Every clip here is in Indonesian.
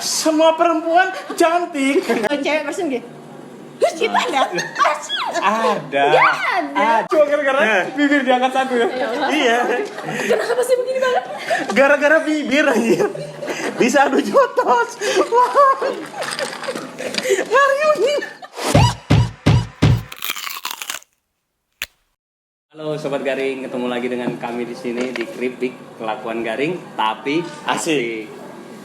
Semua perempuan cantik. Cewek person gitu. Terus kita ada? Ada. Ada. Cuma gara-gara bibir diangkat satu ya. Iya. Kenapa sih begini banget? Gara-gara bibir anjir. Bisa adu jotos. Wah. Ngariuni. Halo Sobat Garing, ketemu lagi dengan kami di sini di Kripik Kelakuan Garing tapi asik.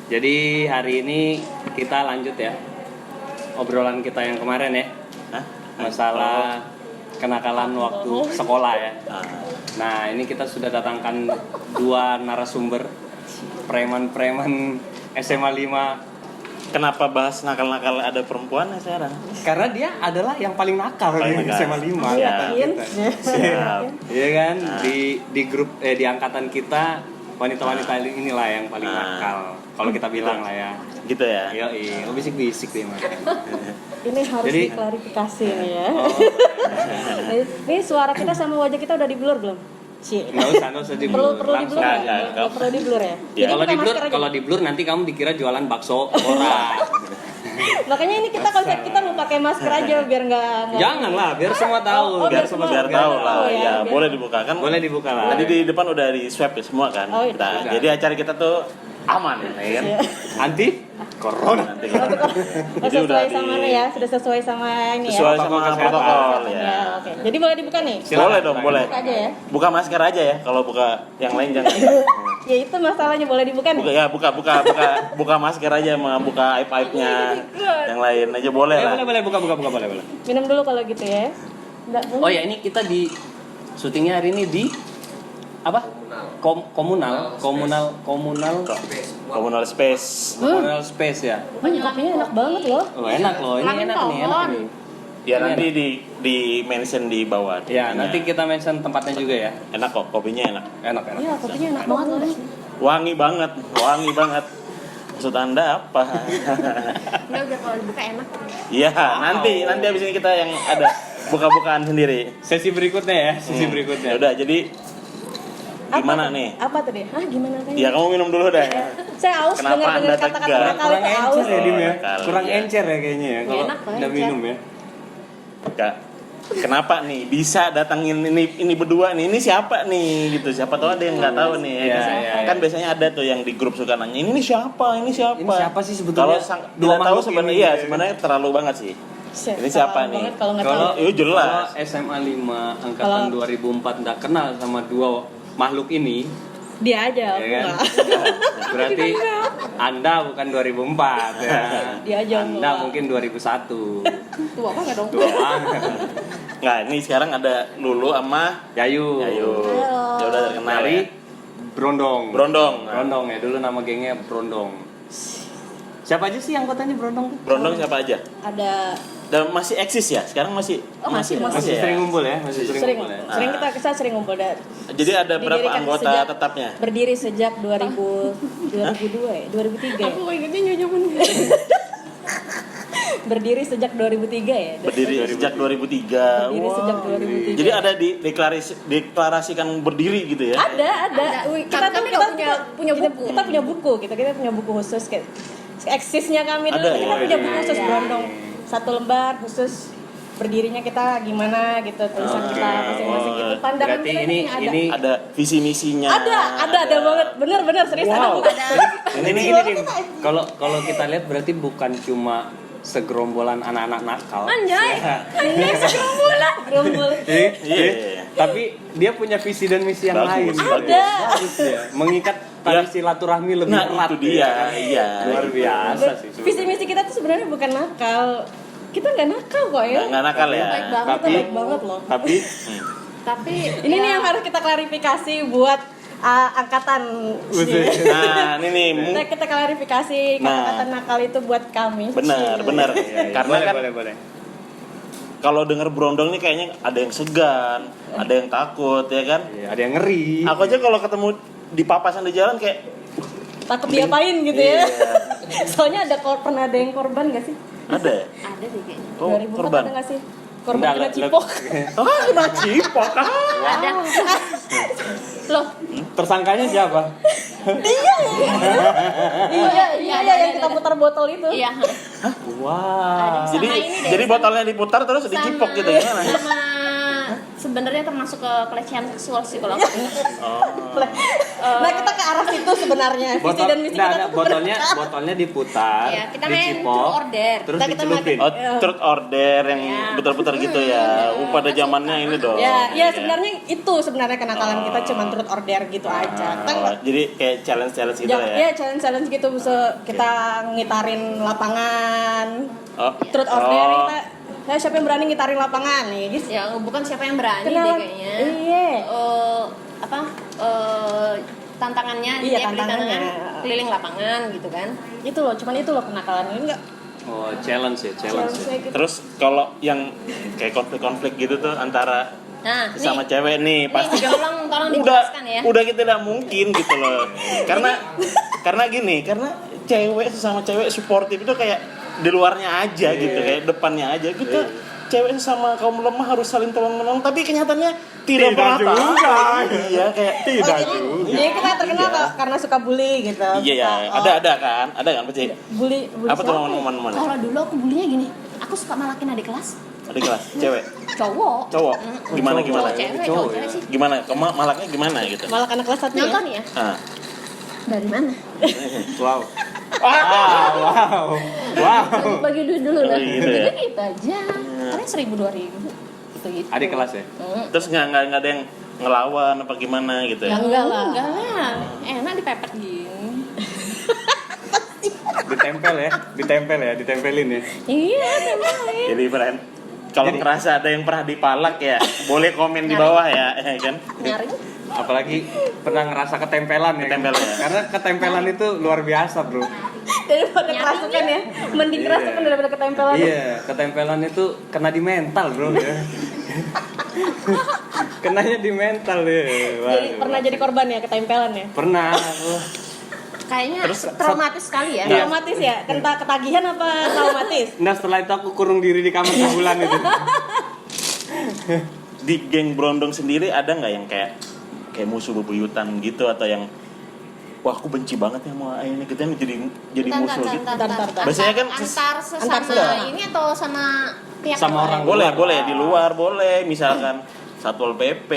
Jadi hari ini kita lanjut ya obrolan kita yang kemarin ya. Hah? Masalah kenakalan waktu sekolah ya. Nah ini kita sudah datangkan dua narasumber preman-preman SMA 5. Kenapa bahas nakal-nakal ada perempuan ya sekarang? Karena dia adalah yang paling nakal Paling di nakal. SMA 5 Iya. angkatan kita. Siap. Iya kan? Di grup di angkatan kita wanita-wanita inilah yang paling nakal. Kalau kita bilang lah ya. Gitu ya. Iya, bisik-bisik deh Mas. Ini harus Jadi- diklarifikasi nih ya. Oh, Ini suara kita sama wajah kita udah di blur belum? Cie. enggak usah di blur. Perlu di blur Nggak, ya? nggak. Nggak perlu di blur ya? Ya. Kalau pakai di blur, masker aja. kalau di blur nanti kamu dikira jualan bakso ora. Makanya ini kita konsep kita mau pakai masker aja biar nggak. Janganlah, biar semua tahu. Biar semua biar tahu lah. tahu ya, Ya, biar- boleh dibuka kan? Boleh dibuka lah. Tadi di depan udah di swab ya semua kan. Oh, iya. Nah, Udah. jadi acara kita tuh aman ya kan? Iya. Anti corona. Nanti Oh, jadi udah sesuai sama ini ya, sudah sesuai sama ini ya. sesuai sama Protokol protokol Ya, ya. oke. Jadi boleh dibuka nih. Silakan, Boleh dong, silakan. boleh. Buka aja ya. Buka masker aja ya. Kalau buka yang lain jangan. Ya itu masalahnya, boleh dibuka nih. Buka ya, buka masker aja sama buka aib-aibnya. Yang lain aja boleh lah. Boleh buka boleh. Minum dulu kalau gitu ya. Enggak Oh ya, ini kita di syutingnya hari ini di apa? Komunal Communal space. ya. kopinya enak banget loh. Oh, enak loh. Ini enak nih. Ya nanti di mention di bawah. Ya, Ininya. nanti kita mention tempatnya juga ya. Enak kok, kopinya enak. Enak. Iya, kopinya enak banget loh. Wangi banget. Maksud Anda apa? Enggak, udah kalau dibuka enak. Iya, nanti habis ini kita yang ada buka-bukaan sendiri. Sesi berikutnya ya, Ya udah, jadi gimana nih? Apa tadi? Hah, gimana tadi? Ya kamu minum dulu deh. Saya aus Kenapa dengar Anda kata-kata tegar? nakal Kurang itu aus. encer ya Dim ya. Nakal, Kurang iya. encer ya kayaknya ya kalau Enak banget, udah encer. minum ya. Kak, kenapa nih bisa datangin ini berdua nih? Ini siapa nih gitu? Siapa tahu ada yang nggak tahu nih. Iya, kan? iya, Kan iya. biasanya ada tuh yang di grup suka nanya, ini siapa? Ini siapa sih sebetulnya? Kalau Dua bila tahu makhluk sebenarnya ini, iya, ya. sebenarnya terlalu banget sih. Ini siapa nih? Banget kalau nggak tahu. Kalau Iya, jelas. kalau SMA 5 angkatan Kalau- 2004 enggak kenal sama dua makhluk ini, Dia aja, aku ya kan? enggak. Berarti Anda bukan 2004 ya. Dia aja Anda enggak. mungkin 2001. Tua banget dong. Tua banget. Nggak, ini sekarang ada Lulu sama Yayu. Ayo. Ya udah terkenal Dari ya. Brondong. Brondong. Brondong ya, dulu nama gengnya Brondong. Siapa aja sih anggotanya Brondong? Brondong siapa aja? Ada Dan masih eksis ya? Sekarang masih masih. Masih ya? sering ngumpul ya? Masih sering ngumpul ya? sering kita sering ngumpul dan Jadi ada berapa didirikan anggota sejak- tetapnya? Berdiri sejak 2002 ya, 2003 ya. Aku ingetnya nyonya bener. Berdiri sejak 2003 ya. Berdiri sejak 2003. Berdiri sejak 2003. Jadi ada deklarasikan berdiri gitu ya? Ada. Wih, Kan kami nggak punya buku. Kita punya buku gitu. Kita punya buku khusus kayak eksisnya kami dulu Ada, kita ya? punya buku khusus Iya. Brondong. Satu lembar khusus berdirinya kita gimana gitu, tulisan kita masing-masing gitu. Pandangan Berarti kita ini ada. ini Ada visi misinya. Ada banget. Bener serius ada Wow. buku. ini Dim. Kalau kita lihat berarti bukan cuma segerombolan anak-anak nakal. Anjay. Ini segerombolan. Gerombol. Iya. Tapi dia punya visi dan misi yang Bagus, lain. bagus. Bagus ya. Mengikat tali Ya. silaturahmi lebih Nah, erat. itu dia. ya. Iya. Luar biasa sih. Visi misi kita tuh sebenarnya bukan nakal. Kita nggak nakal kok ya. Nggak nakal ya. Baik banget. Kita Tapi- baik banget loh. Tapi Tapi Ini ya, nih yang harus kita klarifikasi buat angkatan. Nah, ini nih. Kita klarifikasi Nah. kata-kata nakal itu buat kami. Benar. Karena kan boleh. kalau denger Brondong nih kayaknya ada yang segan, ada yang takut ya kan? Iya, ada yang ngeri. Aku aja kalau ketemu di papasan di jalan kayak Takut diapain gitu ya. Iya. Soalnya pernah ada yang korban gak sih? ada ya? ada sih kayaknya. Oh, 2004 korban. ada gak sih? Korban kena Enggak, cipok. Kena cipok. Ada. Loh, Tersangkanya siapa? Iya yang kita putar botol itu. iya. Wah. Jadi Sama ini deh, jadi botolnya diputar terus dicipok gitu gimana? Sama sebenarnya termasuk ke pelecehan seksual sih kalau aku. Oh. Nah kita ke arah situ sebenarnya. Visi dan misi kita tuh botolnya diputar, Iya, kita main dicipok, true order. terus Kita dicelupin. Oh, truth order yang Ya. putar-putar gitu ya. Pada zamannya ini dong. Ya sebenarnya itu sebenarnya kenakalan kita cuma truth order gitu aja. Kita Oh, nggak jadi kayak challenge gitu ya. ya challenge gitu bisa kita ngitarin lapangan. Oh. Truth order kita siapa yang berani ngitarin lapangan nih guys. Ya, bukan siapa yang berani Kenalan. deh kayaknya. Iya. Apa tantangannya Iya, dia beri tantangannya. tantangan keliling lapangan gitu kan. Itu loh, cuman itu loh kenakalan ini enggak Oh, challenge ya. gitu. Terus kalau yang kayak konflik-konflik gitu tuh antara Nah, sama nih, cewek nih pasti kan tolong udah dijelaskan ya. kita tidak mungkin gitu loh. Karena cewek sesama cewek suportif itu kayak di luarnya aja gitu, kayak depannya aja. Kita cewek sesama kaum lemah harus saling tolong-menolong, tapi kenyataannya tidak pernah juga. tahu. Iya, kayak tidak Jadi kita terkenal Iya. karena suka bully gitu. Iya ya, Suka, ada kan pasti. bully Apa tuh siapa? momen-momen? Kalau dulu aku bulinya gini, aku suka malakin adik kelas, Adik kelas, cewek, cowok. cowok, gimana? Cowok cewek, Cowok, cewek ya. sih. Gimana? Malaknya gimana gitu? Malah anak kelas 1 ya. Nonton ya? Ah. Dari mana? Wow. Wow. Bagi duit dulu lah. Oh, gitu ya? Bagi duit aja. Paling 1.000-2.000 gitu. Adik kelas ya? Terus nggak ada yang ngelawan apa gimana gitu ya? Enggak lah. Enggak lah. Enak dipepet gini. Ditempelin ya. Iya, tempelin. Jadi friend, kalau ngerasa ada yang pernah dipalak ya, boleh komen di bawah ya, ya kan? Nyaring. Apalagi pernah ngerasa ketempelan ya. Ketempel ya. Karena ketempelan itu luar biasa, Bro. Daripada kerasukan ya. Mending kerasukan daripada ketempelan. Iya, ketempelan itu kena di mental, Bro ya. Kenanya di mental ya. Jadi pernah jadi korban ya ketempelan ya. Pernah. Kayaknya Terus, traumatis sekali ya. Iya. Traumatis ya? Kena ketagihan apa traumatis? Nah, setelah itu aku kurung diri di kamar sebulan itu. Di geng Brondong sendiri ada nggak yang kayak musuh bebuyutan gitu atau yang wah aku benci banget ya sama ini kita jadi musuh gitu? Bentar. Biasanya kan antar sesama antar ini atau sama pihak Sama yang orang lain? Boleh di luar boleh, misalkan Satpol PP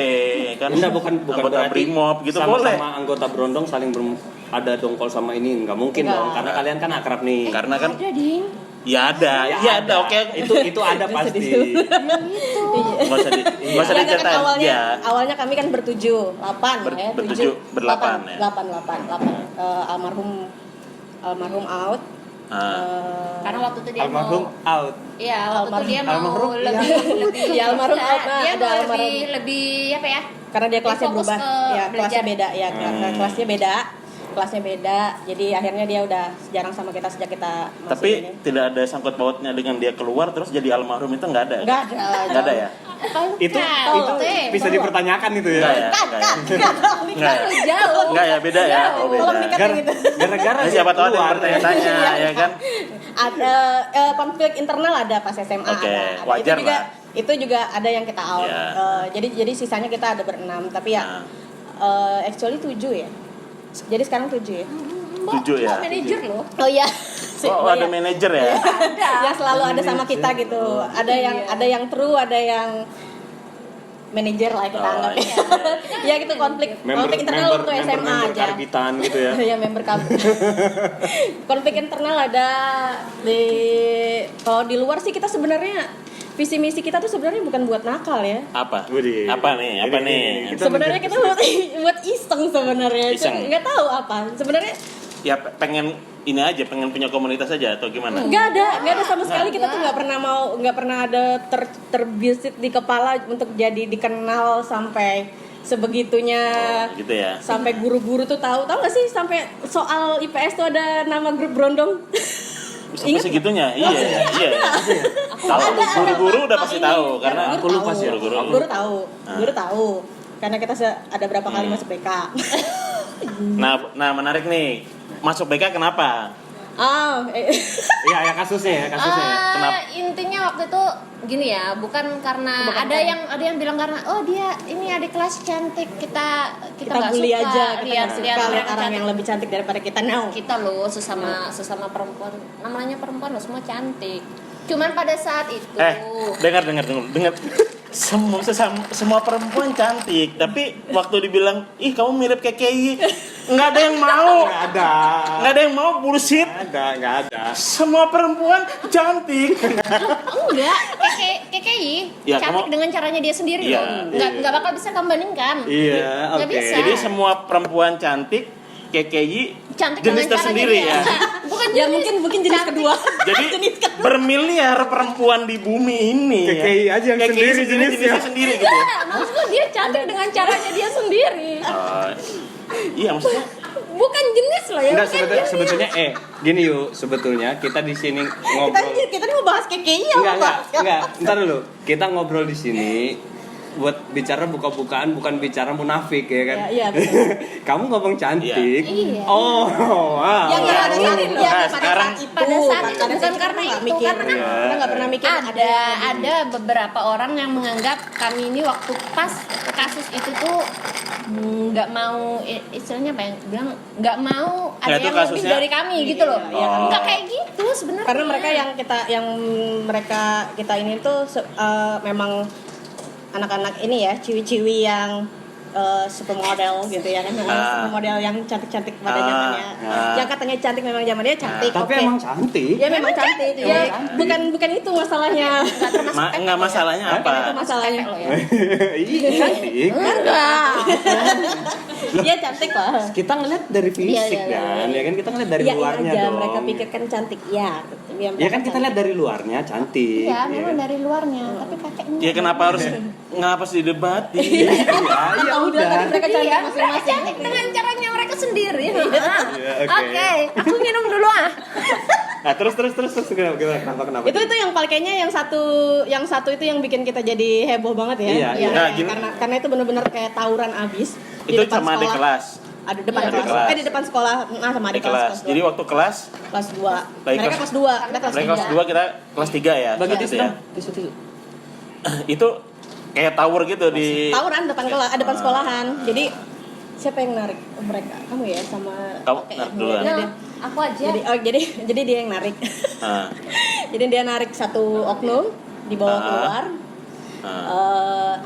kan, Enggak, bukan anggota berarti Brimob gitu sama, boleh. sama anggota Brondong saling ada dongkol sama ini, nggak mungkin Enggak. dong, karena kalian kan akrab nih. Karena kan Ada ding. ya ada, oke. Itu ada pasti. Nggak usah Ya, kan diceritain awalnya kami kan bertujuh, 8 ya, bertujuh, berdelapan ya. 8. Almarhum out. Karena waktu itu dia Almarhum mau out. iya, waktu itu dia mau Almarhum, lebih Iya, almarhum out. Nah, dia ada mau almarhum. lebih apa ya? Karena dia kelasnya Fokus berubah. ke Ya, kelasnya belajar. beda ya, kelasnya beda. Jadi akhirnya dia udah jarang sama kita sejak kita masuk Tapi ini. tidak ada sangkut pautnya dengan dia keluar terus jadi almarhum itu nggak ada. Enggak ada. ya. Itu bisa dipertanyakan itu ya. Enggak ya. Enggak. Jauh. Enggak ya, beda ya. Oh, Tolong beda. dikat yang itu. Gara-gara Nah, siapa tahu ada yang keluar. bertanya-tanya ya kan. Ada konflik internal ada pas SMA Oke, ada. wajar itu juga, lah. Itu juga ada yang kita out. Ya. Jadi sisanya kita ada berenam, tapi ya actually 7 ya. Jadi sekarang 7 ya. 7 ya. Manajer loh. Oh iya. Oh, ada manajer ya. Yang selalu ada sama kita gitu. Ada yang true, ada yang manajer lah kita Oh, anggap. iya. Ya gitu konflik internal waktu SMA aja. karbitan gitu ya. Ya member konflik internal ada kalau di luar sih kita sebenarnya visi misi kita tuh sebenarnya bukan buat nakal ya. Apa? Widih. Apa nih? Sebenarnya kita buat iseng sebenarnya. Iseng. Nggak tahu apa. Sebenarnya Ya pengen ini aja, pengen punya komunitas aja atau gimana? nggak ada sama sekali. Kita tuh nggak pernah ada terbisit di kepala untuk jadi dikenal sampai sebegitunya. Gitu ya. Sampai guru-guru tuh tahu nggak sih sampai soal IPS tuh ada nama grup Brondong. Sampai Ingat segitunya. Iya. Tahu guru-guru udah pasti tahu karena aku lupa sih. Guru tahu. Karena kita ada berapa kali masuk BK. Nah menarik nih. Masuk BK kenapa? Iya, ya kasusnya. Kenapa? Intinya waktu itu gini ya, bukan karena Bukan ada yang bilang karena dia ini adik kelas cantik, kita nggak bully suka aja, kita lihat nggak lihat suka lihat orang orang cantik. yang lebih cantik daripada kita. Kita loh sesama perempuan, namanya perempuan loh semua cantik. Cuman pada saat itu dengar. Semua perempuan cantik, tapi waktu dibilang, ih kamu mirip KKI, nggak ada yang mau. Nggak ada yang mau, bullshit. Nggak ada. Semua perempuan cantik. enggak, KKI Ya, cantik kamu- dengan caranya dia sendiri Iya, loh. Nggak bakal bisa kamu bandingkan. Iya, Nggak oke. bisa. Jadi semua perempuan cantik, KKI Cantik jenis dengan caranya tersendiri dia. ya. Bukan Ya jenis. mungkin jenis Cantik. kedua. Jadi bermiliar perempuan di bumi ini. KKI aja yang KKI sendiri jenisnya jenisnya. sendiri gitu. Maksudnya dia cantik dengan caranya dia sendiri. Iya maksudnya. Bukan jenis loh ya. Enggak, bukan jenis. sebetulnya gini yuk, sebetulnya kita di sini ngobrol. Kita nih mau bahas KKI ya. Enggak. Ntar dulu. Kita ngobrol di sini buat bicara buka-bukaan, bukan bicara munafik ya kan. Iya, betul. Kamu ngomong cantik. Iya. Oh, wow. Yang pada saat itu, Nah, sekarang pada saat itu, bukan kita karena nggak itu, mikir. karena kan Kita nggak pernah mikir ada beberapa orang yang menganggap kami ini waktu pas kasus itu tuh nggak mau istilahnya apa yang bilang nggak mau ada Nah, itu yang lebih kasusnya- dari kami gitu loh. Iya, Nggak kayak gitu sebenarnya. Karena mereka kita ini tuh memang anak-anak ini ya, ciwi-ciwi yang supermodel gitu ya kan, supermodel yang cantik-cantik pada zamannya. Yang katanya cantik memang zamannya cantik. Tapi oke. emang cantik. Ya memang cantik. Ya bukan itu masalahnya. Enggak masalahnya Bukan itu apa? masalahnya. Loh ya. Iya, cantik. Enggak. Dia cantik lah. Kita ngeliat dari fisik kan, ya kan kita ngeliat dari Iya luarnya aja, dong. mereka pikirkan cantik. Ya, Ya kan kita lihat dari luarnya cantik. Iya, memang dari luarnya, tapi kakeknya. Ya kenapa harus didebati? Iya, Tahu udah tadi mereka cantik Iya, mereka masing-masing. cantik dengan caranya mereka sendiri. Iya, oke. Oke, aku minum dulu ah. Nah, terus kenapa? Itu yang paling kayaknya yang satu itu yang bikin kita jadi heboh banget ya. Iya. Nah, gini. Karena itu benar-benar kayak tawuran abis di Itu depan sama adik sekolah. kelas. Ada depan Iya, adik kelas. kelas. Di depan sekolah sama Di adik kelas. kelas. Jadi waktu kelas, kelas 2. Lagi Mereka kelas- kelas 2, kita kelas mereka kelas 3. 2, kita kelas 3 ya. Bagi gitu tisu ya. dong. Tisu. Itu kayak tower gitu di Tawuran depan kelas, depan sekolahan. Jadi siapa yang narik mereka? Kamu ya sama Kamu Oke, narik ya. duluan. Jadi- Aku aja. jadi dia yang narik. Nah, Jadi dia narik satu oknum dibawa keluar.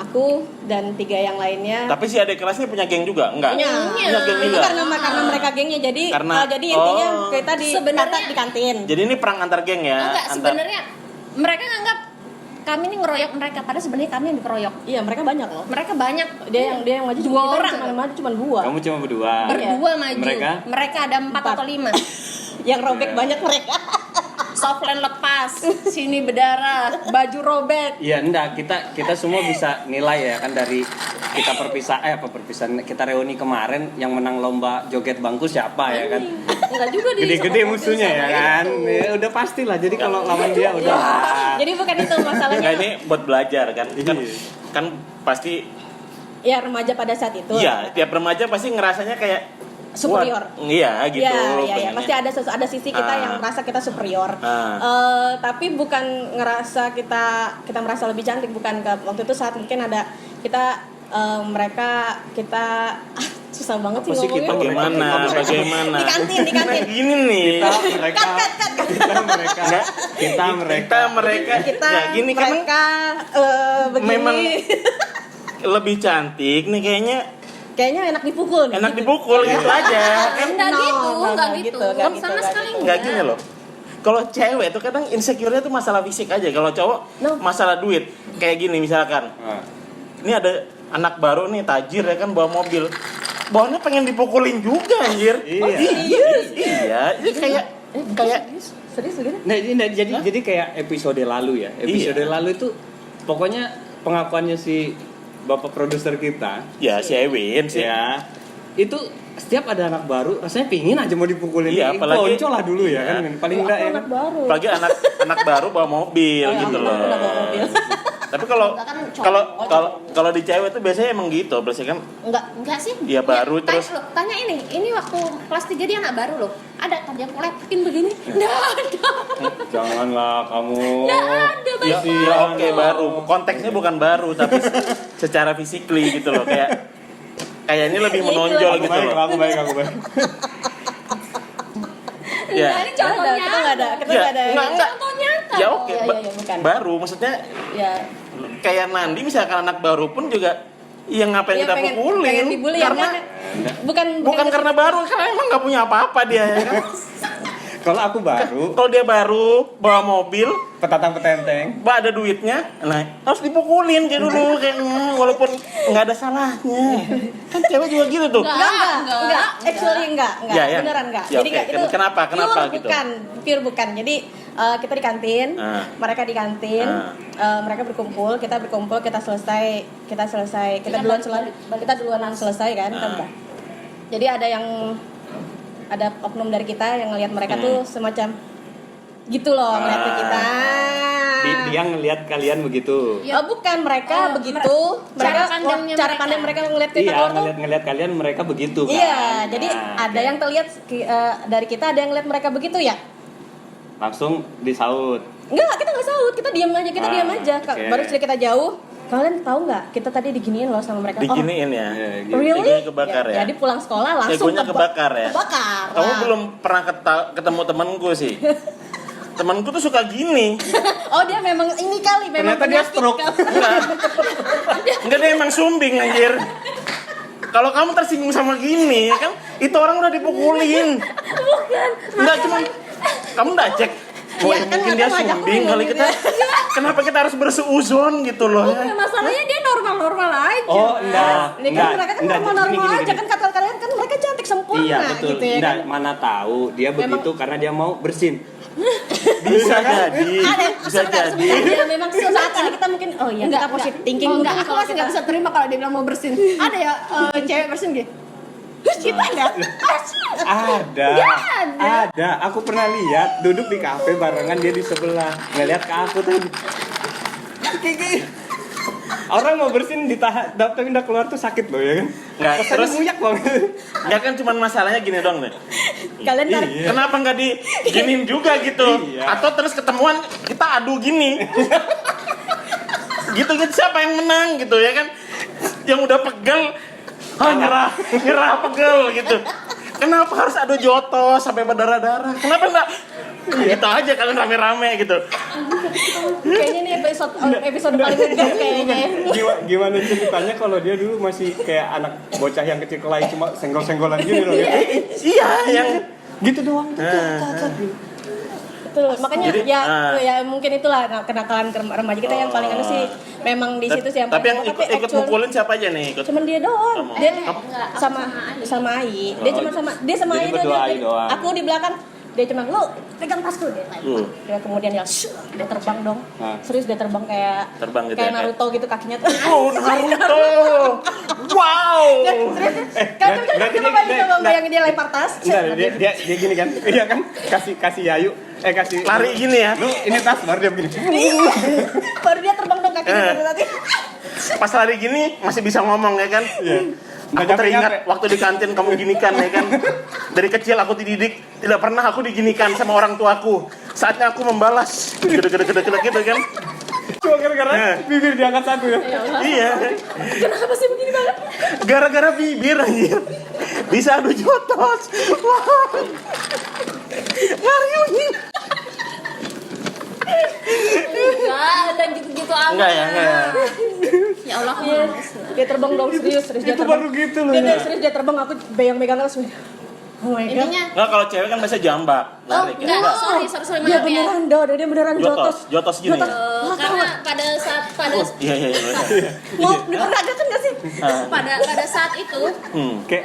Aku dan 3 yang lainnya tapi si adik kelasnya punya geng juga? Enggak. punya geng itu juga. karena mereka gengnya jadi Karena- jadi intinya oh. kita Sebenarnya- di kantin. Jadi ini perang antar geng ya? Enggak, Antar- sebenarnya mereka nganggap kami ini ngeroyok mereka, padahal sebenarnya kami yang dikeroyok. Iya mereka banyak loh. Mereka banyak. Dia yang maju Dua orang. cuma 2. Kamu cuma berdua. Berdua maju. Mereka? ada 4 atau 5. Yang robek Iya. banyak mereka. Softline lepas, sini berdarah, baju robek. Iya, enggak, kita semua bisa nilai ya kan dari kita perpisahan kita reuni kemarin yang menang lomba joget bangku siapa ya kan. Enggak juga di Gede-gede musuhnya ya kan. Ya udah pastilah. Jadi kalau lawan dia udah. Jadi bukan itu masalahnya. Enggak, ini buat belajar kan? Kan pasti Ya remaja pada saat itu. iya, tiap remaja pasti ngerasanya kayak Superior. wah, iya gitu. Iya, pengennya. pasti ada sisi kita yang merasa kita superior. Tapi bukan ngerasa kita merasa lebih cantik, bukan. Waktu itu saat mungkin ada kita kita susah banget Apa sih ngomongnya. bagaimana? Di kantin. Nah, gini nih. Kita mereka. Kita ya gini kan mereka begini. memang lebih cantik nih kayaknya enak dipukul. enak dipukul gitu aja kan. Enggak No, gitu, no, enggak no, gitu. gitu, nggak gitu, Sama nggak sekali gitu. Nggak gini loh. Kalau cewek tuh kadang insecure-nya tuh masalah fisik aja. Kalau cowok masalah duit. Kayak gini misalkan. Ini ada anak baru nih tajir ya kan bawa mobil. Bawahnya pengen dipukulin juga anjir. Iya. Ini kayak Serius begitu? Nah, jadi kayak episode lalu ya. Episode lalu itu pokoknya pengakuannya si bapak produser kita. ya si Ewin sih. Ya. Itu setiap ada anak baru rasanya pingin aja mau dipukulin. Iya, apalagi- Ponco lah dulu ya kan. Paling enggak ya kan. Anak baru. Apalagi anak baru bawa mobil gitu loh. Bawa mobil. Tapi kalau Enggak kan cowok. kalau di cewek tuh biasanya emang gitu, biasanya kan Enggak sih. Iya, baru terus. Tanya ini waktu kelas 3 dia anak baru loh. Ada kan yang kuletin begini? Enggak ada. Janganlah kamu. Enggak ada ya, Bapak. ya oke baru. Konteksnya bukan baru tapi secara physically gitu loh, kayak ini lebih menonjol gitu loh. Aku baik. Ya. Ini contohnya. Kita nggak ada. Enggak. Contoh nyata. Ya oke, Iya, bukan. baru maksudnya Ya. kayak Nandi misalkan anak baru pun juga yang ngapain kita pukulin pengen dibully ya karena kan? Bukan karena baru, karena emang nggak punya apa-apa dia ya kan. Kalau aku baru, Kalau dia baru bawa mobil, petatang petenteng. ada duitnya, nah harus dipukulin kayak dulu kayaknya, walaupun nggak ada salahnya. Kan cewek juga gitu tuh. Enggak. Actually enggak. Ya, ya. Beneran enggak. Ya, Jadi oke. enggak itu. Kenapa pure gitu? Pure bukan. Jadi kita di kantin, mereka di kantin, mereka berkumpul, kita selesai, kita duluan selesai kan, kita udah. Jadi ada oknum dari kita yang ngelihat mereka tuh semacam gitu loh, ngeliat ke kita. Dia ngelihat kalian begitu. Bukan, mereka begitu. Mereka cara pandang mereka ngeliat kita keluar tuh. ngelihat kalian mereka begitu kan. Iya, jadi ada yang terlihat dari kita, ada yang ngeliat mereka begitu ya. Langsung disaut. Enggak, kita nggak saut, kita diam aja, diam aja. Oke. Baru sedikit kita jauh, kalian tahu nggak? Kita tadi diginiin loh sama mereka. Diginiin ya. Iya, Oh, really? Egonya kebakar ya. Jadi pulang sekolah langsung Egonya kebakar ya. Kebakar. Kamu Nah. belum pernah ketemu temanku sih. Temanku tuh suka gini. Oh, dia memang ini kali, memang Ternyata dia penyakit stroke. kali. Enggak, dia emang sumbing anjir. Kalau kamu tersinggung sama gini, ya kan itu orang udah dipukulin. Bukan. Enggak, cuman kamu udah cek. Oh, Iya, kan mungkin dia ngajak aku sumbing kali ngomong kita. Kenapa kita harus berseuzon gitu loh ya? Masalahnya dia normal-normal aja. Oh, enggak. Ini kan mereka kan normal-normal Gini. aja kan, kata kalian kan mereka cantik sempurna Iya betul. gitu ya Enggak, kan. mana tahu dia begitu karena dia mau bersin. Bisa jadi. Ada Bisa jadi. Ya memang saat ini kita mungkin kita positive thinking Enggak, mungkin aku masih nggak bisa terima kalau dia bilang mau bersin. Ada ya cewek bersin gitu. kita ada. Ada. Aku pernah lihat duduk di kafe barengan dia di sebelah. Ngeliat ke aku tuh. Orang mau bersin ditahan, tapi udah keluar tuh sakit loh ya kan? Nggak, Rasanya terus muyak banget. Ya kan cuman masalahnya gini dong nih. Kalian tarik. Iya. Kenapa nggak diginiin juga gitu? Iya. Atau terus ketemuan kita adu gini. Gitu siapa yang menang gitu ya kan? Yang udah pegel, nyerah pegel gitu. Kenapa harus adu jotos sampai berdarah-darah? Kenapa enggak? Gitu aja kalian rame-rame gitu. Kayaknya ini episode paling ngegas kayaknya. Gimana ceritanya kalau dia dulu masih kayak anak bocah yang kecil kelai cuma senggol-senggolan gini loh ya? Iya, yang Gitu doang. Betul, makanya Jadi, ya mungkin itulah kenakalan remaja kita yang paling anu sih memang di situ sih yang tapi yang paling- ikut actual- mukulin siapa aja nih? Ikut. cuman dia doang. Kamu. Dia Enggak, sama Ai. Dia cuma sama Jadi Ai berdua doang. Ai doang. Aku di belakang, dia cuma lu pegang tasku dia. Dia kemudian dia terbang dong. Serius dia terbang kayak Terbang gitu kayak ya, Naruto gitu kakinya tuh. Oh, Naruto. Wow. Coba bayangin dia lempar tas. Entar, dia gini kan? Iya kan? Kasih Yayu, kasih Lari gini ya. Lu ini tas baru dia begini. Baru dia terbang dong kakinya tadi. Pas lari gini masih bisa ngomong ya kan? Iya. Aku teringat waktu di kantin kamu ginikan ya kan. Dari kecil aku dididik tidak pernah aku diginikan sama orang tuaku. Saatnya aku membalas. Gede-gede gitu kan. Cuma gara-gara bibir diangkat satu ya. Iya. Kenapa sih begini banget? Gara-gara bibir anjir. Bisa adu jotos. Wah. Mario ini. Enggak, dan gitu-gitu amat. Enggak ya. Ya Allah. Iya, dia terbang dong serius dia Itu terbang. baru gitu loh. Dia serius dia terbang, aku megang terus. Oh my god. Intinya Enggak, kalau cewek kan biasa jambak. Lari kan. enggak, sorry Dia maaf ya. beneran dia beneran Jotos gini ya? Karena pada saat Iya. Mau diperagakan gak sih? pada saat itu Kayak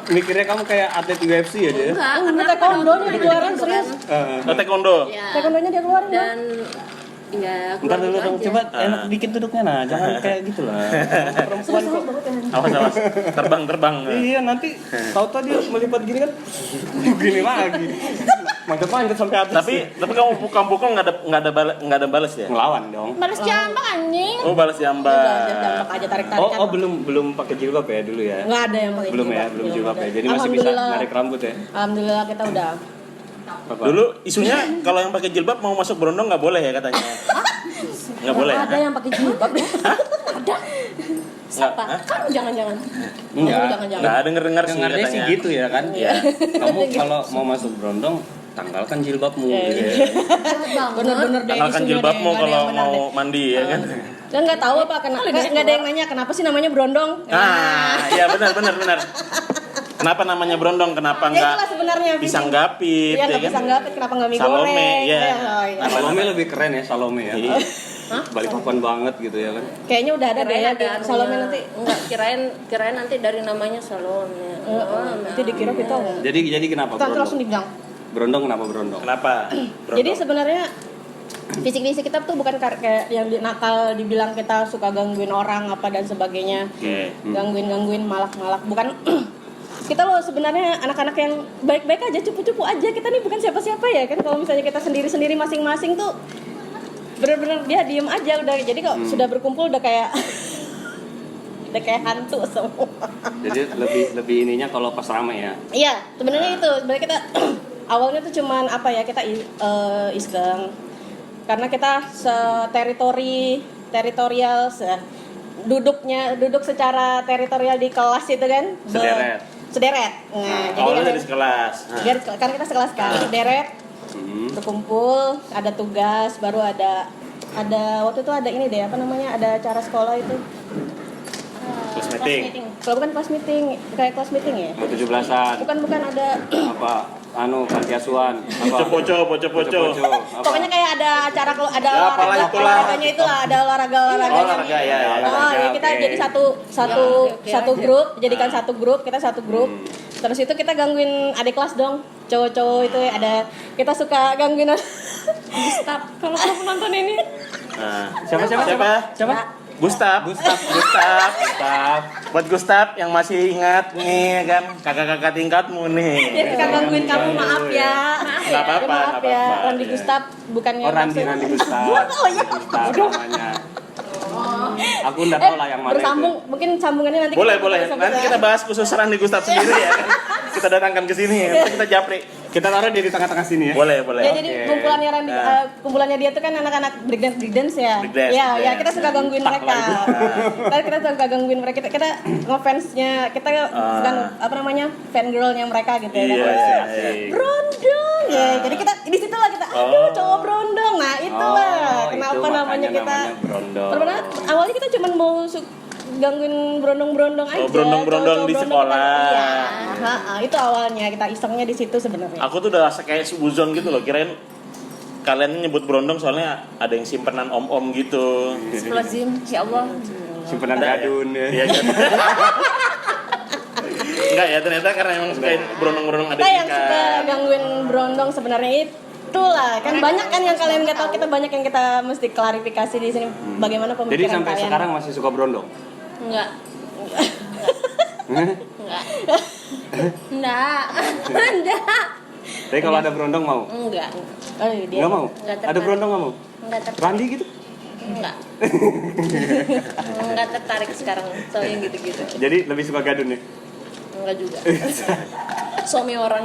mikirnya kamu kayak atlet UFC ya dia. enggak, Ini taekwondonya dikeluarin serius. Taekwondo. Ya. Taekwondonya dia keluarin dong. Dan ya Ntar dulu dong, aja. coba enak dikit duduknya nah, jangan kayak gitu lah. Perempuan kok. Awas. Terbang. Iya nanti tahu-tahu dia melipat gini kan, gini lagi. Manjat sampai habis. Tapi kamu pukul nggak ada balas ya? ngelawan dong. Balas jambak anjing. Oh, balas Udah jambak. jambak aja tarik-tarikan. Oh belum pakai jilbab ya dulu ya? Nggak ada yang pakai Belum ya, belum jilbab ada. ya. Jadi masih bisa Alhamdulillah. narik rambut ya. Alhamdulillah kita udah. Apa? Dulu isunya kalau yang pakai jilbab mau masuk berondong nggak boleh ya katanya. Nggak boleh. Ada yang pakai jilbab ya? Ada. Siapa? Hah? Kan jangan-jangan. Enggak. Jangan-jangan. Nggak dengar sih Dengarnya sih katanya. gitu ya kan? Iya. Kamu kalau mau masuk berondong tanggalkan jilbabmu. Iya, gitu iya. ya. Bener-bener deh Tanggalkan isunya jilbabmu deh, nggak ada kalau yang benar mau deh. mandi ya kan. Dan nggak tahu apa kenapa nggak ada yang nanya kenapa sih namanya berondong. Iya benar. Kenapa namanya berondong? Kenapa Ya nggak itulah sebenarnya. pisang gapit? Iya ya nggak kan? pisang gapit, kenapa nggak mie Salome, goreng? iya. Oh, iya. Salome lebih keren ya Salome ya. Iya. Balikpapan banget gitu ya kan. Kayaknya udah ada deh ya di anunya. Salome nanti. Enggak, kirain nanti dari namanya Salome. Nanti dikira kita Jadi kenapa kita langsung berondong? dibilang. Berondong kenapa berondong? Kenapa? Jadi sebenarnya fisik kita tuh bukan kayak yang nakal dibilang kita suka gangguin orang apa dan sebagainya. Oke. Gangguin malak-malak bukan. Kita loh sebenarnya anak-anak yang baik-baik aja, cupu-cupu aja. Kita nih bukan siapa-siapa ya kan. Kalau misalnya kita sendiri-sendiri masing-masing tuh bener-bener dia diem aja udah. Jadi kok sudah berkumpul udah kayak udah kayak hantu semua. Jadi lebih ininya kalau pas ramai ya. Iya, sebenarnya itu. Sebenarnya kita awalnya tuh cuman apa ya, kita iseng. Karena kita teritorial duduk secara teritorial di kelas itu kan. Sederet. Nah, jadi Awalnya kan dari sekelas. Nah. kan kita sekelas kan, sederet. Berkumpul, ada tugas, baru ada waktu itu ada ini deh, apa namanya? Ada acara sekolah itu. Class meeting. Kalau bukan kelas meeting, kayak kelas meeting ya? Mau 17-an. Bukan ada. Apa? Panti asuhan. Apa? Poco. Apa? Pokoknya kayak ada acara ada Ya, apalah itulah. olahraganya itulah, ada olahraga. Olahraga ya. Oh, jadi kita oke. jadi satu grup, jadikan satu grup, kita satu grup. Terus itu kita gangguin adik kelas dong. Cowok-cowok itu ada kita suka gangguin Gustaf kalau kamu nonton ini. Nah. Siapa? Gustaf. Buat Gustaf yang masih ingat nih kan kakak-kakak tingkatmu nih. Jadi kita gangguin kamu, maaf ya. Nggak apa-apa, Maaf nggak ya, apa-apa. Randy Gustaf bukannya Randy maksud- Gustaf. Oh iya. Gustaf namanya. Aku enggak tahu lah yang mana bersambung, itu. mungkin sambungannya nanti Boleh. kita Nanti kita bahas khusus Randy Gustaf sendiri ya kan. Kita datangkan ke sini, nanti kita japri. Kita taruh di tengah-tengah sini ya. Boleh. Ya, jadi Oke. kumpulannya Randy, Nah. kumpulannya dia tuh kan anak-anak breakdance ya. Breakdance, Ya, ya. kita suka gangguin mereka. Kita suka gangguin mereka. Kita ngefansnya, kita bukan apa namanya? Fan girlnya mereka gitu ya. Iya. Brondong ya. Jadi kita di situ lah kita aduh cowok brondong. Nah, itulah Oh, kenapa itu namanya makanya kita. namanya brondong. Sebenarnya awalnya kita cuma mau gangguin brondong-brondong aja. Brondong-brondong di cowok-cowok sekolah. Iya, itu awalnya kita isengnya di situ sebenarnya. Aku tuh udah kayak subuzon gitu loh, kirain kalian nyebut brondong soalnya ada yang simpenan om-om gitu. Astagfirullahaladzim, ya Allah. Simpenan Ada ya? gadun ya. Iya kan? Enggak ya, ternyata karena emang sukain brondong-brondong adik Kita yang suka gangguin brondong sebenarnya itulah kan banyak kan yang kalian nggak tahu, kita banyak yang kita mesti klarifikasi di sini bagaimana Jadi pemikiran sampai kalian. sekarang masih suka berondong? Enggak. Enggak. Tapi kalau ada berondong mau? Enggak. Oh, iya, dia. Enggak mau? Nggak Ada tertarik. berondong nggak mau? Enggak tertarik. Randi gitu? Enggak. Enggak tertarik sekarang soalnya gitu-gitu. Jadi lebih suka gadun ya? Enggak juga. Suami orang.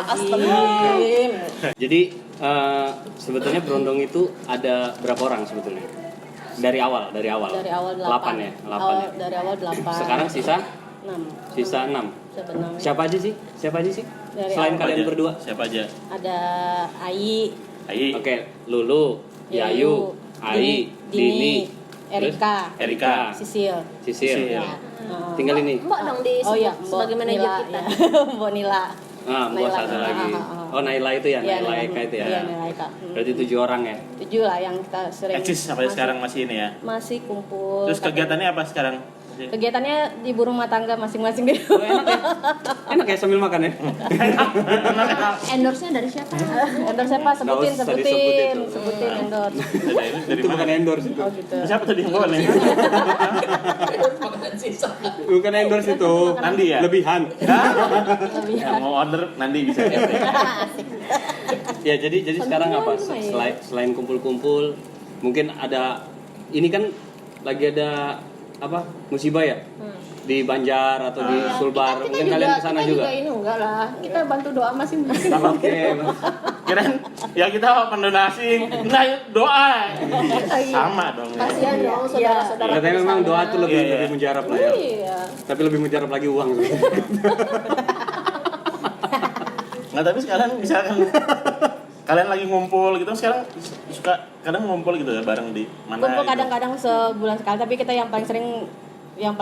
Astagfirullahaladzim. Jadi sebetulnya berondong itu ada berapa orang sebetulnya? Dari awal. Dari awal 8. 8 ya? 8 ya? Dari awal 8. Sekarang sisa 6 6. sebenarnya. Siapa aja sih? Dari Selain awal. kalian berdua? Siapa aja? Ada Ai, Ayi. Oke, Lulu, Yayu, Ai, Dini, Erika, Erika. Sisil. Sisil. Sisil. Tinggal ini. Mbak dong disebut Oh iya, sebagai Mbok manajer Nila, kita. ya. Mbok Nila. Ah, bos Naila. satu lagi. Ah. Oh, Naila itu ya, Iya, Naila Naila. Eka itu ya. Iya, Naila Eka. Berarti 7 orang ya. 7 lah yang kita sering Eksis sampai sekarang masih ini ya. masih kumpul. Terus kegiatannya apa sekarang? Kegiatannya ibu rumah tangga masing-masing di Oh, enak ya sambil makan ya. Endorse-nya dari siapa? endorse siapa? Nggak usah disebut itu. Sebutin endorse. Dari Itu mana? bukan endorse itu. Oh gitu. Siapa tadi yang bawa nih? Bukan endorse itu. Nandi ya? Lebihan. Yang mau order nanti bisa ya. Ya jadi sekarang apa? Selain kumpul-kumpul, mungkin ada ini kan lagi ada apa musibah ya di Banjar atau di Sulbar. Mungkin kalian kesana kita juga. ini enggak lah. Kita bantu doa masing-masing. Oke. Kirain ya kita pendonasi, nah doa. Sama dong. Ya. Kasihan dong saudara-saudara. Katanya memang doa tuh lebih Iya. lebih mujarab lah ya. Iya. Tapi lebih mujarab lagi uang. Nggak, tapi sekarang misalkan kalian lagi ngumpul gitu, sekarang suka kadang ngumpul gitu ya bareng di mana? Kumpul gitu. kadang-kadang sebulan sekali, tapi kita yang paling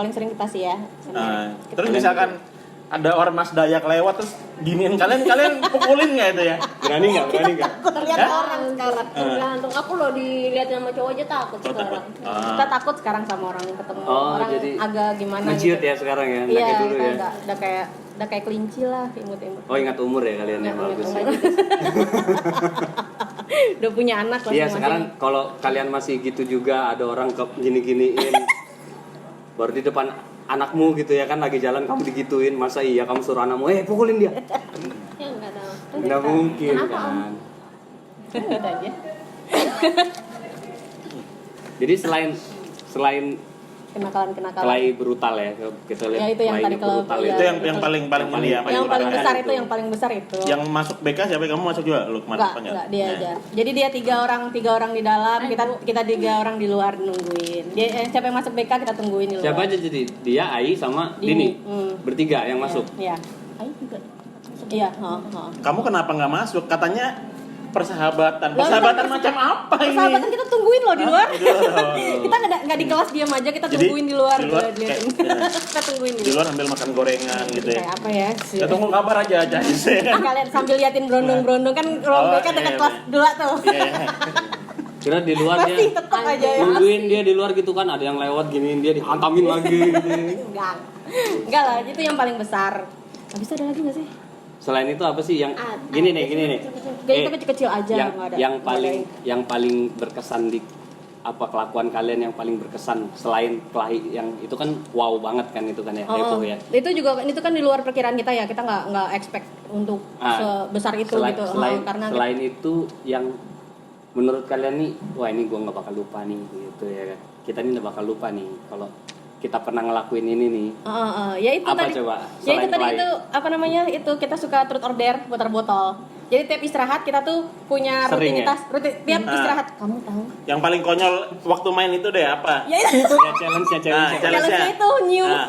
sering kita sih ya. Nah, terus misalkan ada ormas Dayak lewat terus giniin kalian pukulin nggak itu ya? Berani nggak? Terlihat Hah? orang sekarang. Tergantung aku loh dilihat sama cowok aja takut Oh, takut. sekarang. Kita takut sekarang sama orang ketemu Oh, orang jadi agak gimana Menciut gitu. ya sekarang ya, Iya, nggak kayak dulu kita ya. udah kayak kelinci lah, imut-imut. Oh, ingat umur ya kalian ya, bagus. Udah punya anak lah. Iya, sekarang kalau kalian masih gitu juga ada orang gini-giniin baru di depan anakmu gitu ya kan, lagi jalan kamu digituin, masa iya kamu suruh anakmu pukulin dia? Ya enggak tahu. Nggak mungkin Kenapa, Om? kan. Gitu aja. Jadi selain Kenakalan. kelahi brutal ya, kita lihat Ya, itu yang kelahi tadi kalau- brutal iya. Itu yang paling ini ya. Yang paling utama besar kan itu, yang paling besar itu. Yang masuk BK siapa? Kamu masuk juga lu kemarin apa Enggak, dia Nah. aja. Jadi dia tiga orang di dalam, kita 3 orang di luar nungguin. Dia siapa yang masuk BK kita tungguin di luar. Siapa aja jadi? Dia, Ai sama Dini. Bertiga yang masuk. Iya. Ayo juga. Iya, Kamu kenapa nggak masuk? Katanya persahabatan. Lah, Persahabatan enggak, macam apa ini? Persahabatan kita tungguin loh di luar. Aduh. Kita nggak di kelas diam aja, kita Jadi, tungguin di luar. di luar diliatin. kayak- Kita tungguin Di luar ambil makan gorengan gitu ya. Kayak apa ya? Ya tunggu kabar aja sih. Kalian sambil liatin berondong-berondong kan ruang Oh, BK dekat iya, kelas iya. 2 tuh. Iya. Kira di luar dia Masih tetap aja ya. nungguin dia di luar gitu kan, ada yang lewat giniin dia dihantamin lagi gitu. Enggak lah, itu yang paling besar. Habis itu ada lagi nggak sih? Selain itu apa sih yang gini nih? Gak itu kecil-kecil aja, yang nggak ada. yang Nggak paling ada yang paling berkesan di apa kelakuan kalian yang paling berkesan selain kelahi yang itu kan wow banget kan itu kan ya, heboh ya. Itu juga itu kan di luar perkiraan kita ya, kita nggak expect untuk sebesar itu gitu. Karena selain itu yang menurut kalian nih, wah ini gue nggak bakal lupa nih gitu ya. Kita ini nggak bakal lupa nih kalau kita pernah ngelakuin ini nih. ya itu Apa tadi. coba? Ya itu Selain tadi kelahi. itu apa namanya? Itu kita suka truth order putar botol. Jadi tiap istirahat kita tuh punya Sering rutinitas, tiap Ah. istirahat kamu tahu. Yang paling konyol waktu main itu deh apa? Ya itu. Ya challenge-nya. Challenge-nya itu nyium. Nah,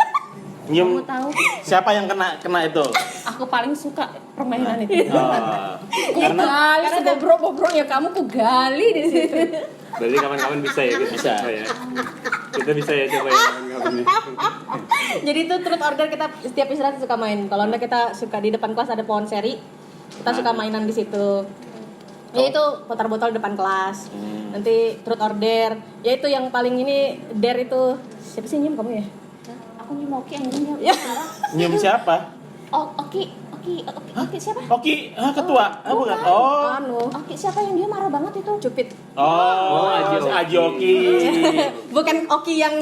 nyium. Kamu tahu, Siapa yang kena itu? aku paling suka permainan itu. Oh. Karena sebobrok-bobroknya kamu kegali di situ. Berarti kapan-kapan bisa ya kita Bisa. coba ya. Kita bisa ya coba ya kapan-kapan ya. Jadi itu truth order kita setiap istirahat suka main. Kalau enggak kita suka di depan kelas ada pohon seri. Kita suka mainan di situ. Ya itu putar botol depan kelas. Nanti truth order. Ya itu yang paling ini dare itu siapa sih nyium kamu ya? Aku nyium Oki anjing Ya. Nyium siapa? Oki siapa? Oki, ketua. Bukan. Oh. Anu. Oki siapa yang dia marah banget itu? Cupid. Oh, Aji Oki. Bukan Oki yang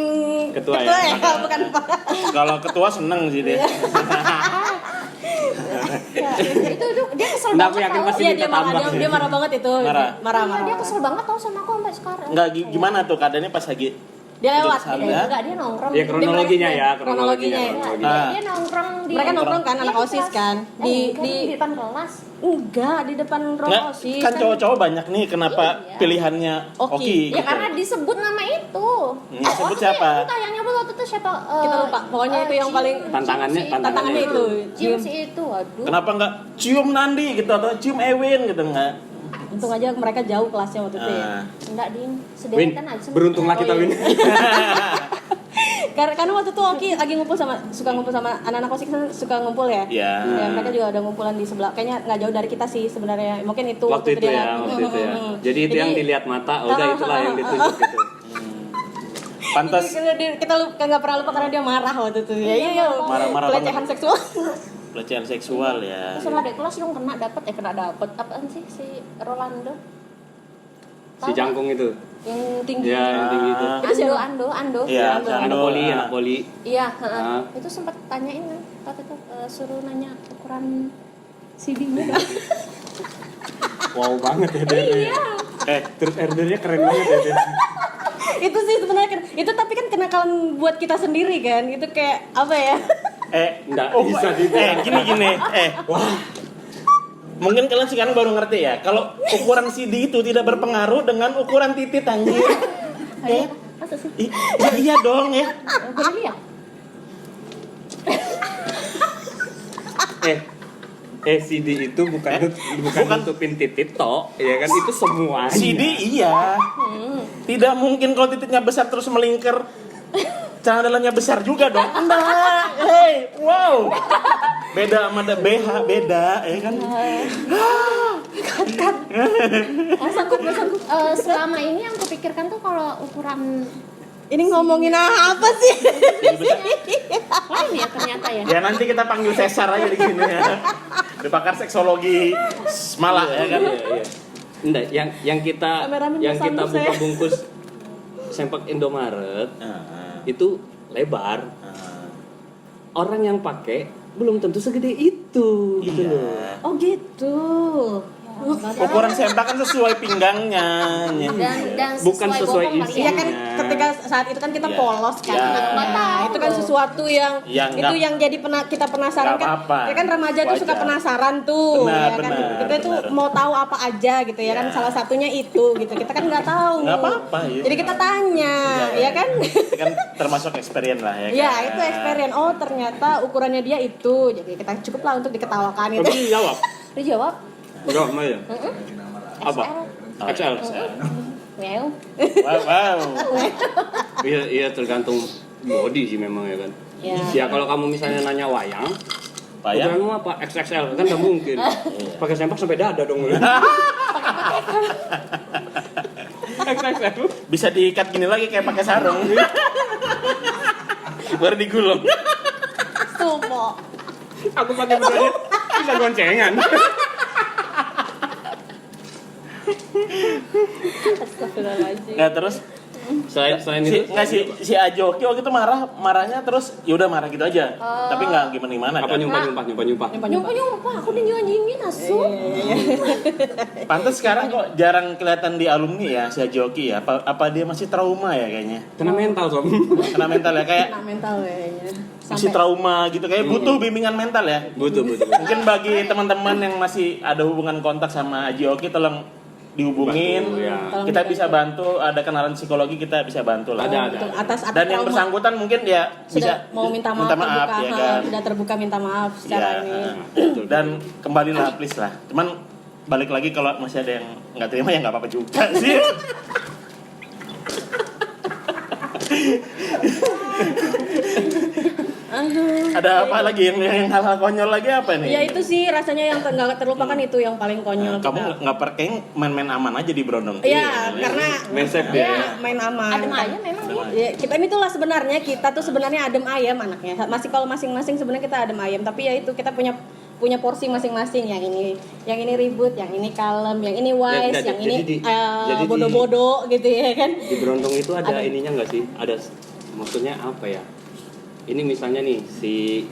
Ketua ya? bukan Pak. Kalau ketua seneng sih dia. itu dia kesel Nggak, aku banget yakin tau. pasti Iya minta dia marah, tambah. dia marah banget itu. Marah. Marah. Iya, dia kesel banget tau sama aku sampai sekarang. Enggak gimana tuh keadaannya pas lagi Dia lewat. duduk sana? Enggak, dia nongkrong. Ya kronologinya ya, Kronologinya. Dia nongkrong di Mereka nongkrong kan, anak Iya, OSIS kelas. kan? Di Di depan kelas. enggak di depan ruang Nggak, OSIS. kan cowok-cowok banyak nih kenapa Iya. pilihannya Oki. Oki Ya gitu. karena disebut nama itu. Sebut siapa? Entah yang nyebut waktu itu siapa? Kita lupa. Pokoknya itu yang paling Tantangannya itu. Cium si itu, waduh. Kenapa enggak cium Nandi gitu atau cium Ewin gitu enggak? Untung aja mereka jauh kelasnya waktu itu ya. Enggak, Din. Win, Sederetan aja. beruntunglah kita Win. Karena waktu itu Oki lagi suka ngumpul sama anak-anak OSIS kan suka ngumpul ya. Iya. Ya, mereka juga ada ngumpulan di sebelah. Kayaknya nggak jauh dari kita sih sebenarnya. Mungkin itu Waktu itu dia ya, lihat. waktu itu ya. Jadi itu yang dilihat mata, udah itulah yang ditunjuk gitu. Pantas. Kita nggak pernah lupa karena dia marah waktu itu. Ya iya. Marah-marah Pelecehan seksual. Pelecehan seksual ya. Terus sama adik kelas dong kena dapat apaan sih si Rolando? Si jangkung itu. Yang tinggi. Ya, yang tinggi itu. Ando. Iya, Anak poli. Iya, itu sempat tanyain kan, waktu itu suruh nanya ukuran CD-nya. Wow banget ya dia. Iya. Terus ordernya keren banget ya dia. Itu sih sebenarnya itu tapi kan kenakalan buat kita sendiri kan. Itu kayak apa ya? Enggak bisa Gini. Wah. Mungkin kalian sekarang baru ngerti ya, kalau ukuran CD itu tidak berpengaruh dengan ukuran titit anjir. Masa sih? Iya dong ya. Boleh ya? CD itu bukan nutupin titit toh, ya kan itu semua. CD iya. Tidak mungkin kalau titiknya besar terus melingkar. Celana dalamnya besar juga dong. Enggak. Wow. Beda sama BH, beda ya kan. Kat. Sanggup. Selama ini yang kupikirkan tuh kalau ukuran Ini ngomongin apa sih? lain ya ternyata ya. Ya nanti kita panggil Cesar aja di sini ya. Di pakar seksologi Malah ya kan. Iya. Enggak, yang kita Kameramen buka saya. bungkus sempak Indomaret itu lebar. Orang yang pakai belum tentu segede itu gitu Iya. loh. Oh gitu. Ukuran sempak kan sesuai pinggangnya. Dan Bukan sesuai bokong kali isi. Iya ya. kan ketika saat itu kan kita Iya. polos kan. Iya. Nah, itu kan sesuatu yang Yang itu nggak- yang jadi kita penasaran nggak kan. apa-apa. Ya kan remaja tuh suka Wajar. penasaran tuh. Benar, Ya kan? benar, Kita tuh benar. mau tahu apa aja gitu ya kan. Iya. Salah satunya itu gitu. Kita kan nggak tahu. Nggak apa-apa, iya. Jadi kita tanya, ya kan? Itu kan termasuk experience lah ya kan. Ya itu experience. Oh ternyata ukurannya dia itu. Jadi kita cukup lah untuk diketawakan itu. Tapi jawab. Dijawab Enggak, mau ya. Apa? XL. XL. Wow. Wow. Iya tergantung body sih memang ya kan. Ya. Ya kalau kamu misalnya nanya wayang, Wayang? ukuranmu apa? XXL kan nggak mungkin. Pakai sempak sampai dada dong. XXL. Bisa diikat gini lagi kayak pakai sarung. Baru digulung. Sumo. Aku pakai bedanya bisa goncengan. Astagfirullahaladzim. Nah terus Selain itu, si Ajoki waktu itu marahnya terus yaudah marah gitu aja. Tapi nggak gimana apa kan. nyumpah? Nyumpah, aku dinyanyiin asu. Pantes sekarang kok jarang kelihatan di alumni ya si Ajoki ya. Apa dia masih trauma ya kayaknya? Kena mental sob. Kena mental ya kayak Kena mental kayaknya. masih trauma gitu kayak butuh bimbingan mental ya. Butuh. Mungkin bagi teman-teman yang masih ada hubungan kontak sama Ajoki tolong dihubungin. Bantu, ya. Kita bisa bantu, ada kenalan psikologi kita bisa bantu lah. Ada. Untuk atas Dan yang trauma. bersangkutan mungkin ya Sudah bisa mau minta maaf, terbuka, ya kan. sudah terbuka minta maaf secara ini. Dan kembalilah please lah. Cuman balik lagi kalau masih ada yang nggak terima ya nggak apa-apa juga sih. Ada apa lagi yang hal-hal konyol lagi apa nih? Ya itu sih rasanya yang nggak terlupakan itu yang paling konyol. Kamu nggak pakai main-main aman aja di Brondong. Iya, karena Main safe dia. ya, main aman. Adem ayam memang dia. Ya, kita ini tuh lah sebenarnya kita tuh sebenarnya adem ayam anaknya. Masih kalau masing-masing sebenarnya kita adem ayam, tapi ya itu kita punya porsi masing-masing. Yang ini ribut, yang ini kalem, yang ini wise, Ya, yang ini jadi bodoh-bodoh gitu ya kan. Di Berondong itu ada ininya nggak sih? Ada maksudnya apa ya? Ini misalnya nih si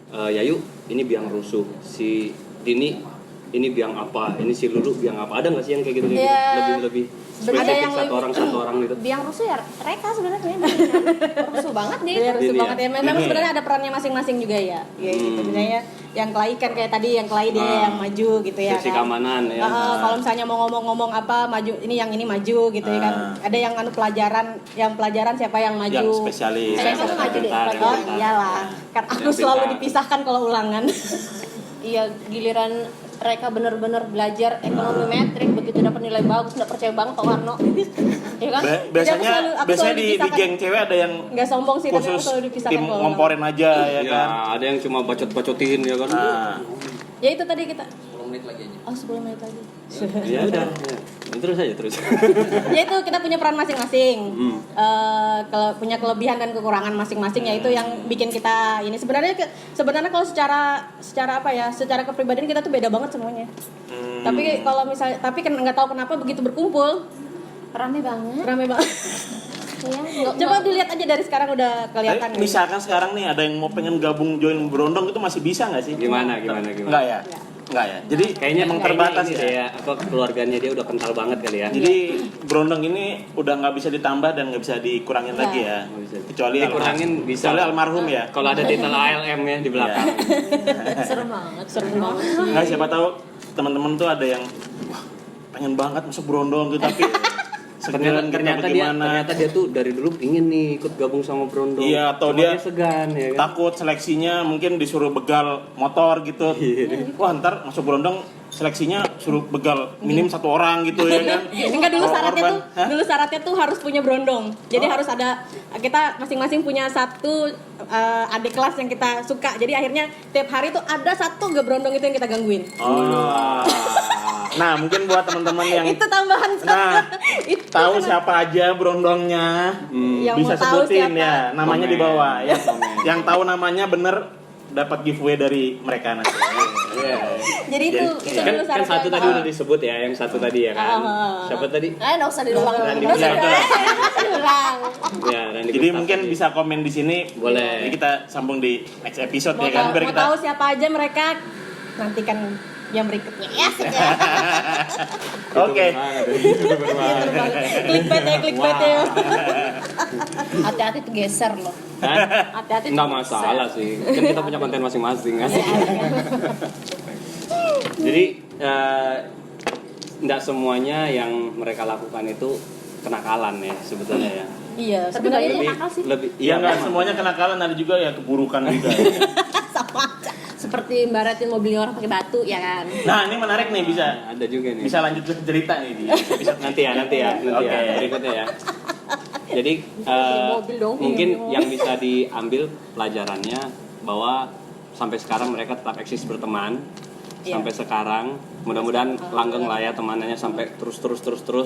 Yayu ini biang rusuh, si Dini ini biang apa, ini si Lulu biang apa? Ada nggak sih yang kayak gitu? Ya, Lebih ada spesifik yang satu orang gitu. Biang rusuh ya Reka sebenarnya. Rusuh banget dia. Iya, rusuh Ini banget ya. Memang Ini. sebenarnya ada perannya masing-masing juga ya. Ya gitu. Sebenarnya yang kelai kan kayak tadi yang kelai dia yang maju gitu ya Sesi kan. keamanan ya. Kalau misalnya mau ngomong-ngomong apa maju ini maju gitu ya kan. Ada yang pelajaran siapa yang maju. Yang spesialis. Saya kan maju deh. Pintar, Oh pintar. iyalah. Kan aku Yang selalu pintar. dipisahkan kalau ulangan. Iya, giliran mereka bener-bener belajar ekonomi metrik, begitu dapat nilai bagus, nggak percaya banget Pak Warno. Iya kan? Biasanya aku biasanya selalu di dipisahkan. geng cewek ada yang Nggak sombong sih, tapi aku khusus selalu dipisahkan tim kalau ulangan. ngomporin aja ya Ya, kan. ada yang cuma bacot-bacotin ya kan. Nah, Ya itu tadi kita lagi aja. Oh 10 menit lagi. Ya udah. Terus aja terus. Ya itu kita punya peran masing-masing. Kalau punya kelebihan dan kekurangan masing-masing, ya itu yang bikin kita ini sebenarnya kalau secara apa ya, secara kepribadian kita tuh beda banget semuanya. Tapi kalau misalnya kan nggak tahu kenapa begitu berkumpul Rame banget. rame banget. Iya, Coba dilihat aja dari sekarang udah kelihatan. Tapi misalkan sekarang nih ada yang mau pengen gabung join Berondong itu masih bisa nggak sih? Gimana? Enggak ya? Enggak ya. Jadi Kayaknya emang terbatas ini ya. deh ya. Apa keluarganya dia udah kental banget kali ya. Jadi Berondong ini udah nggak bisa ditambah dan nggak bisa dikurangin lagi ya. Nggak bisa. Kecuali Dikurangin bisa. Kecuali almarhum ya. Kalau ada detail ALM ya di belakang. Serem banget. Nggak, siapa tahu teman-teman tuh ada yang wah pengen banget masuk Berondong gitu tapi segan ternyata dia tuh dari dulu ingin nih ikut gabung sama Berondong. Iya, atau Cuma dia segan ya kan. takut seleksinya mungkin disuruh begal motor gitu. Wah ntar masuk Berondong seleksinya suruh begal minim 1 orang gitu ya kan. Enggak, dulu Kalau syaratnya korban, tuh hah? dulu syaratnya tuh harus punya berondong. Jadi harus ada, kita masing-masing punya satu adik kelas yang kita suka. Jadi akhirnya tiap hari tuh ada satu berondong itu yang kita gangguin. Oh. Nah, mungkin buat teman-teman yang Itu tambahan itu tahu siapa aja berondongnya, Yang bisa mau tahu sebutin siapa. ya, namanya di bawah ya. Komen. Yang tahu namanya bener dapat giveaway dari mereka nanti. Jadi itu Jadi, dulu Kan syaratnya. satu tadi udah disebut ya, yang satu tadi ya kan. Siapa tadi? Nggak usah diulang. Randy Nggak usah Pujante. diulang. Ya, Randy Jadi Gustaf mungkin tadi. bisa komen di sini. Boleh. Jadi kita sambung di next episode Mau ya kan tahu, biar mau kita tahu siapa aja mereka, nantikan yang berikutnya. Ya, Oke. Clickbait ya. Hati-hati tuh geser loh. Hah? Hati-hati. Nggak masalah sih, kan kita punya konten masing-masing kan. Jadi nggak semuanya yang mereka lakukan itu kenakalan ya sebetulnya ya. Iya, Tapi sebenarnya banyak nakal sih. Lebih Iya nggak memang. semuanya kenakalan, ada juga ya keburukan juga. sama aja. Seperti mbaratin mobilnya orang pakai batu ya kan. Nah ini menarik nih, bisa Ada juga nih. bisa lanjut ke cerita nih di episode Nanti ya Oke. berikutnya ya. Jadi mobil dong, mungkin mobil. yang bisa diambil pelajarannya bahwa sampai sekarang mereka tetap eksis berteman. Iya. Sampai sekarang mudah-mudahan langgeng lah ya temanannya sampai terus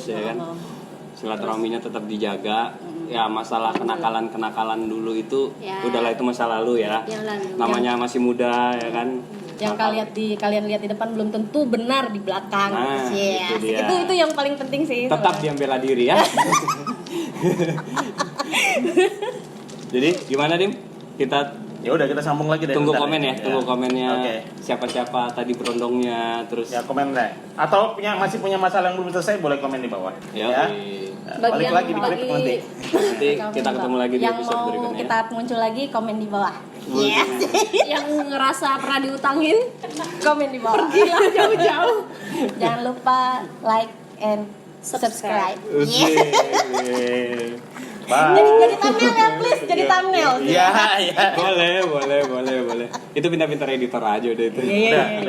ya kan. Silaturahminya tetap dijaga. Ya masalah kenakalan dulu itu Ya. udahlah, itu masa lalu ya. Yang lalu. Namanya masih muda ya kan. Yang kalian lihat di depan belum tentu benar di belakang. Nah, Yes. itu dia. Itu yang paling penting sih. Tetap sebenarnya. diam bela diri ya. Jadi gimana Dim? Kita Ya udah kita sambung lagi deh. tunggu bentar komen ya, tunggu komennya. Oke. Siapa-siapa tadi berondongnya, terus Ya komen deh. Atau masih punya masalah yang belum selesai, boleh komen di bawah. ya, Balik lagi di klip nanti. nanti kita ketemu lagi di yang episode mau berikutnya. kita muncul lagi, komen di bawah. Yes. Yang ngerasa pernah diutangin. Komen di bawah. Gila jauh-jauh. Jangan lupa like and subscribe. Oke. Bye. Jadi thumbnail ya, please. Jadi thumbnail. Iya, iya. boleh. Itu pintar-pintar editor aja udah itu. Iya.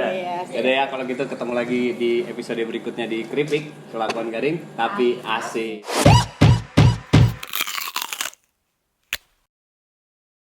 Yaudah ya, kalau gitu ketemu lagi di episode berikutnya di Kripik, Kelakuan Garing tapi asik.